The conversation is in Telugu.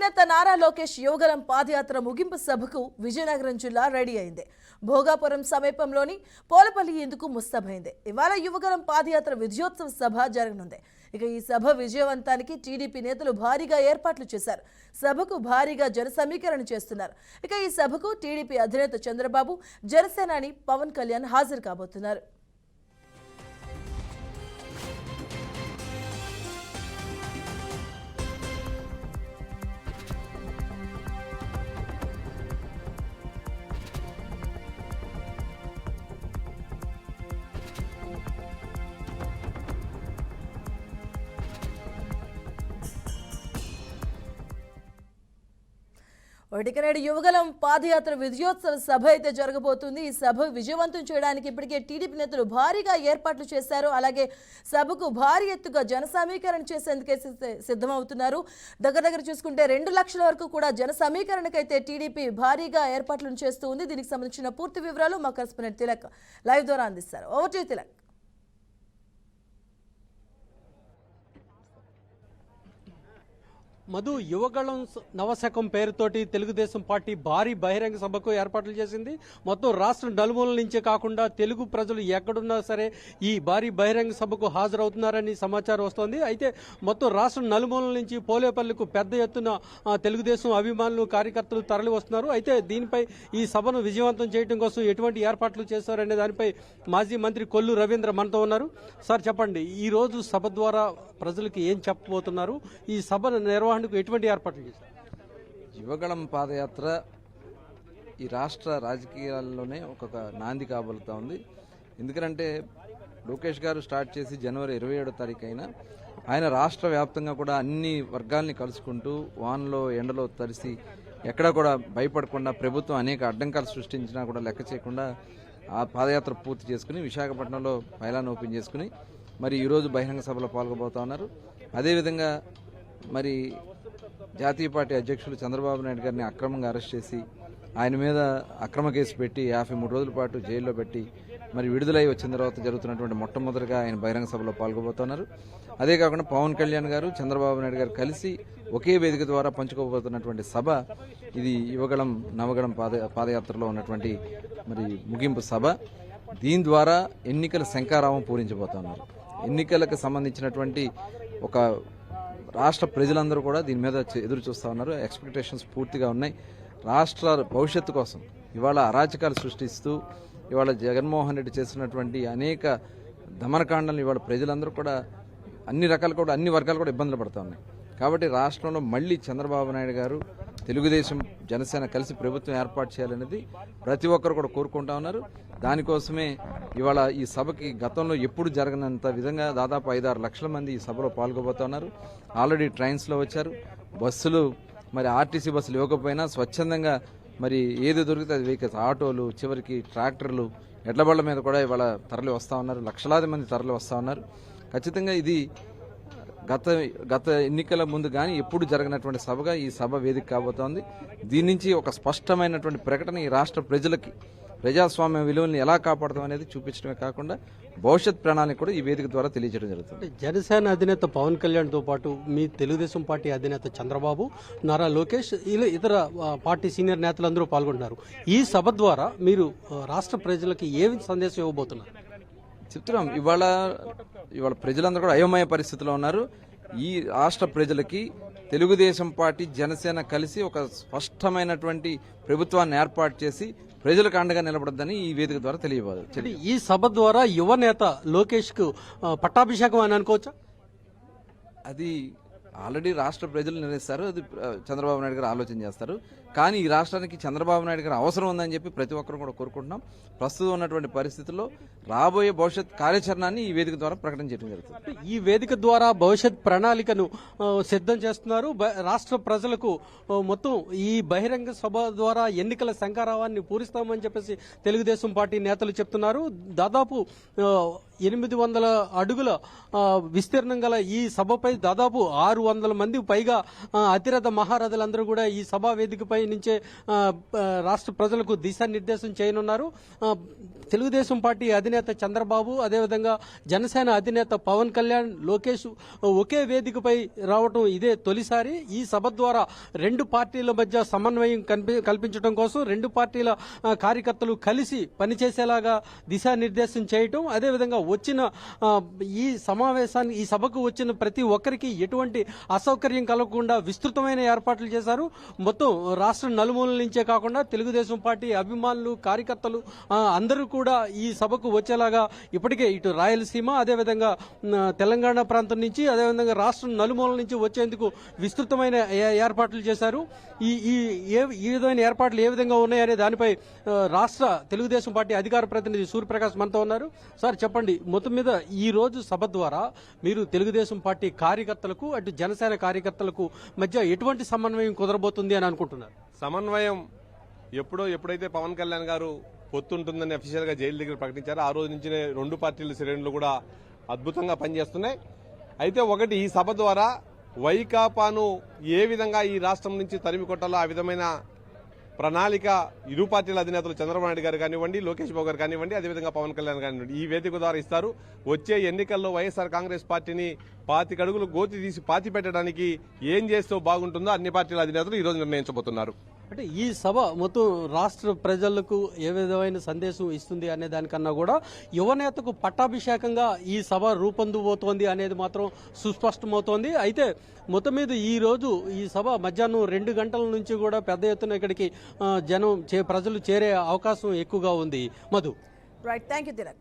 నేత నారా లోకేష్ యువగలం పాదయాత్ర ముగింపు సభకు విజయనగరం జిల్లా రెడీ అయింది. భోగాపురం సమీపంలోని పోలపల్లి ఎందుకు ముస్తబైంది. ఇవాళ యువగలం పాదయాత్ర విజయోత్సవ సభ జరగనుంది. ఇక ఈ సభ విజయవంతానికి టీడీపీ నేతలు భారీగా ఏర్పాట్లు చేశారు. సభకు భారీగా జన సమీకరణ చేస్తున్నారు. ఇక ఈ సభకు టీడీపీ అధినేత చంద్రబాబు, జనసేనాని పవన్ కళ్యాణ్ హాజరు కాబోతున్నారు. ఒకటికనేడు యువగలం పాదయాత్ర విజయోత్సవ సభ అయితే జరగబోతుంది. ఈ సభ విజయవంతం చేయడానికి ఇప్పటికే టీడీపీ నేతలు భారీగా ఏర్పాట్లు చేశారు. అలాగే సభకు భారీ ఎత్తుగా జన సమీకరణ చేసేందుకే సిద్ధమవుతున్నారు. దగ్గర చూసుకుంటే 2 లక్షల వరకు కూడా జన సమీకరణకైతే టీడీపీ భారీగా ఏర్పాట్లను చేస్తూ ఉంది. దీనికి సంబంధించిన పూర్తి వివరాలు మా కరెస్పాండెంట్ తిలక్ లైవ్ ద్వారా అందిస్తారు. Over to Tilak. మధు, యువగళం నవశకం పేరుతోటి తెలుగుదేశం పార్టీ భారీ బహిరంగ సభకు ఏర్పాట్లు చేసింది. మొత్తం రాష్ట్ర నలుమూలల నుంచే కాకుండా తెలుగు ప్రజలు ఎక్కడున్నా సరే ఈ భారీ బహిరంగ సభకు హాజరవుతున్నారని సమాచారం వస్తోంది. అయితే మొత్తం రాష్ట్ర నలుమూలల నుంచి పోలేపల్లికు పెద్ద ఎత్తున తెలుగుదేశం అభిమానులు, కార్యకర్తలు తరలి వస్తున్నారు. అయితే దీనిపై ఈ సభను విజయవంతం చేయడం కోసం ఎటువంటి ఏర్పాట్లు చేశారనే దానిపై మాజీ మంత్రి కొల్లు రవీంద్ర మనతో ఉన్నారు. సార్ చెప్పండి, ఈ రోజు సభ ద్వారా ప్రజలకు ఏం చెప్పబోతున్నారు? ఈ సభ నిర్వహణ ఎటువంటి ఏర్పాట్లు చేశారు? యువగళం పాదయాత్ర ఈ రాష్ట్ర రాజకీయాల్లోనే ఒక నాంది కాబోతా ఉంది. ఎందుకంటే లోకేష్ గారు స్టార్ట్ చేసి జనవరి 27వ తారీఖు అయినా ఆయన రాష్ట్ర వ్యాప్తంగా కూడా అన్ని వర్గాల్ని కలుసుకుంటూ వానలో ఎండలో తడిసి ఎక్కడా కూడా భయపడకుండా ప్రభుత్వం అనేక అడ్డంకాలు సృష్టించినా కూడా లెక్క చేయకుండా ఆ పాదయాత్ర పూర్తి చేసుకుని విశాఖపట్నంలో పైలాన్ ఓపెన్ చేసుకుని మరి ఈరోజు బహిరంగ సభలో పాల్గొబోతా ఉన్నారు. అదేవిధంగా మరి జాతీయ పార్టీ అధ్యక్షులు చంద్రబాబు నాయుడు గారిని అక్రమంగా అరెస్ట్ చేసి ఆయన మీద అక్రమ కేసు పెట్టి 53 రోజుల పాటు జైల్లో పెట్టి మరి విడుదలై వచ్చిన తర్వాత జరుగుతున్నటువంటి మొట్టమొదటిగా ఆయన బహిరంగ సభలో పాల్గొబోతున్నారు. అదే కాకుండా పవన్ కళ్యాణ్ గారు, చంద్రబాబు నాయుడు గారు కలిసి ఒకే వేదిక ద్వారా పంచుకోబోతున్నటువంటి సభ ఇది యువగళం నవగళం పాదయాత్రలో ఉన్నటువంటి మరి ముగింపు సభ. దీని ద్వారా ఎన్నికల శంఖారావం పూరించబోతున్నారు. ఎన్నికలకు సంబంధించినటువంటి ఒక రాష్ట్ర ప్రజలందరూ కూడా దీని మీద ఎదురు చూస్తూ ఉన్నారు. ఎక్స్పెక్టేషన్స్ పూర్తిగా ఉన్నాయి. రాష్ట్ర భవిష్యత్తు కోసం ఇవాళ అరాచకాలు సృష్టిస్తూ ఇవాళ జగన్మోహన్ రెడ్డి చేస్తున్నటువంటి అనేక దమనకాండలను ఇవాళ ప్రజలందరూ కూడా అన్ని వర్గాలు కూడా ఇబ్బందులు పడుతూ ఉన్నాయి. కాబట్టి రాష్ట్రంలో మళ్లీ చంద్రబాబు నాయుడు గారు, తెలుగుదేశం, జనసేన కలిసి ప్రభుత్వం ఏర్పాటు చేయాలనేది ప్రతి ఒక్కరు కూడా కోరుకుంటా ఉన్నారు. దానికోసమే ఇవాళ ఈ సభకి గతంలో ఎప్పుడు జరగనంత విధంగా దాదాపు 5-6 లక్షల మంది ఈ సభలో పాల్గొబోతున్నారు. ఆల్రెడీ ట్రైన్స్లో వచ్చారు. బస్సులు మరి ఆర్టీసీ బస్సులు ఇవ్వకపోయినా స్వచ్ఛందంగా మరి ఏది దొరికితే అది వెహికల్స్, ఆటోలు, చివరికి ట్రాక్టర్లు, ఎడ్ల బళ్ల మీద కూడా ఇవాళ తరలి వస్తూ ఉన్నారు. లక్షలాది మంది తరలి వస్తూ ఉన్నారు. ఖచ్చితంగా ఇది గత ఎన్నికల ముందు కానీ ఎప్పుడు జరగనటువంటి సభగా ఈ సభ వేదిక కాబోతోంది. దీని నుంచి ఒక స్పష్టమైనటువంటి ప్రకటన ఈ రాష్ట్ర ప్రజలకి ప్రజాస్వామ్య విలువల్ని ఎలా కాపాడతాం అనేది చూపించడమే కాకుండా భవిష్యత్ ప్రణాళిక కూడా ఈ వేదిక ద్వారా తెలియజేయడం జరుగుతుంది. జనసేన అధినేత పవన్ కళ్యాణ్తో పాటు మీ తెలుగుదేశం పార్టీ అధినేత చంద్రబాబు, నారా లోకేష్, ఇతర పార్టీ సీనియర్ నేతలందరూ పాల్గొంటున్నారు. ఈ సభ ద్వారా మీరు రాష్ట్ర ప్రజలకి ఏమి సందేశం ఇవ్వబోతున్నారు? చెప్తున్నాం, ఇవాళ ప్రజలందరూ కూడా అయోమయ పరిస్థితిలో ఉన్నారు. ఈ రాష్ట్ర ప్రజలకి తెలుగుదేశం పార్టీ, జనసేన కలిసి ఒక స్పష్టమైనటువంటి ప్రభుత్వాన్ని ఏర్పాటు చేసి ప్రజలకు అండగా నిలబడద్దని ఈ వేదిక ద్వారా తెలియబోదు. ఈ సభ ద్వారా యువ నేత లోకేష్ కు పట్టాభిషేకం అని అనుకోవచ్చా? అది ఆల్రెడీ రాష్ట్ర ప్రజలు నిర్ణయిస్తారు. అది చంద్రబాబు నాయుడు గారు ఆలోచన చేస్తారు. కానీ ఈ రాష్ట్రానికి చంద్రబాబు నాయుడు గారు అవసరం ఉందని చెప్పి ప్రతి ఒక్కరు కూడా కోరుకుంటున్నాం. ప్రస్తుతం ఉన్నటువంటి పరిస్థితుల్లో రాబోయే భవిష్యత్ కార్యాచరణని ఈ వేదిక ద్వారా ప్రకటన చేయడం జరుగుతుంది. ఈ వేదిక ద్వారా భవిష్యత్ ప్రణాళికను సిద్ధం చేస్తున్నారు. రాష్ట్ర ప్రజలకు మొత్తం ఈ బహిరంగ సభ ద్వారా ఎన్నికల శంఖారావాన్ని పూరిస్తామని చెప్పేసి తెలుగుదేశం పార్టీ నేతలు చెప్తున్నారు. దాదాపు 800 అడుగుల విస్తీర్ణం గల ఈ సభపై దాదాపు 600 మంది పైగా అతిరథ మహారథులందరూ కూడా ఈ సభా వేదికపై నుంచే రాష్ట్ర ప్రజలకు దిశానిర్దేశం చేయనున్నారు. తెలుగుదేశం పార్టీ అధినేత చంద్రబాబు, అదేవిధంగా జనసేన అధినేత పవన్ కళ్యాణ్, లోకేష్ ఒకే వేదికపై రావటం ఇదే తొలిసారి. ఈ సభ ద్వారా రెండు పార్టీల మధ్య సమన్వయం కల్పించడం కోసం రెండు పార్టీల కార్యకర్తలు కలిసి పనిచేసేలాగా దిశానిర్దేశం చేయటం, అదేవిధంగా వచ్చిన ఈ సమావేశాన్ని ఈ సభకు వచ్చిన ప్రతి ఒక్కరికి ఎటువంటి అసౌకర్యం కలగకుండా విస్తృతమైన ఏర్పాట్లు చేశారు. మొత్తం రాష్ట్ర నలుమూలల నుంచే కాకుండా తెలుగుదేశం పార్టీ అభిమానులు, కార్యకర్తలు అందరూ కూడా ఈ సభకు వచ్చేలాగా ఇప్పటికే ఇటు రాయలసీమ, అదేవిధంగా తెలంగాణ ప్రాంతం నుంచి, అదేవిధంగా రాష్ట్రం నలుమూలల నుంచి వచ్చేందుకు విస్తృతమైన ఏర్పాట్లు చేశారు. ఈ విధమైన ఏర్పాట్లు ఏ విధంగా ఉన్నాయనే దానిపై రాష్ట్ర తెలుగుదేశం పార్టీ అధికార ప్రతినిధి సూర్యప్రకాష్ మనతో ఉన్నారు. సార్ చెప్పండి, మొత్తం మీద ఈ రోజు సభ ద్వారా మీరు తెలుగుదేశం పార్టీ కార్యకర్తలకు, అటు జనసేన కార్యకర్తలకు మధ్య ఎటువంటి సమన్వయం కుదరబోతుంది అని అనుకుంటున్నారు? సమన్వయం ఎప్పుడైతే పవన్ కళ్యాణ్ గారు పొత్తుంటుందని అఫీషియల్ గా జైలు దగ్గర ప్రకటించారో ఆ రోజు నుంచి రెండు పార్టీల శ్రేణులు కూడా అద్భుతంగా పనిచేస్తున్నాయి. అయితే ఒకటి, ఈ సభ ద్వారా వైకాపాను ఏ విధంగా ఈ రాష్ట్రం నుంచి తరిమి కొట్టాలో ఆ విధమైన ప్రణాళిక ఇరు పార్టీల అధినేతలు చంద్రబాబు నాయుడు గారు కానివ్వండి, లోకేష్ బాబు గారు కానివ్వండి, అదేవిధంగా పవన్ కళ్యాణ్ కానివ్వండి, ఈ వేదిక ద్వారా ఇస్తారు. వచ్చే ఎన్నికల్లో వైఎస్ఆర్ కాంగ్రెస్ పార్టీని 25 అడుగులు గోతి తీసి పాతి పెట్టడానికి ఏం చేస్తే బాగుంటుందో అన్ని పార్టీల అధినేతలు ఈ రోజు నిర్ణయించబోతున్నారు. అంటే ఈ సభ మొత్తం రాష్ట్ర ప్రజలకు ఏ విధమైన సందేశం ఇస్తుంది అనే దానికన్నా కూడా యువనేతకు పట్టాభిషేకంగా ఈ సభ రూపొందబోతోంది అనేది మాత్రం సుస్పష్టమవుతోంది. అయితే మొత్తం మీద ఈ రోజు ఈ సభ మధ్యాహ్నం 2 గంటల నుంచి కూడా పెద్ద ఎత్తున ఇక్కడికి ప్రజలు చేరే అవకాశం ఎక్కువగా ఉంది. Madhu. Right, thank you Tilak.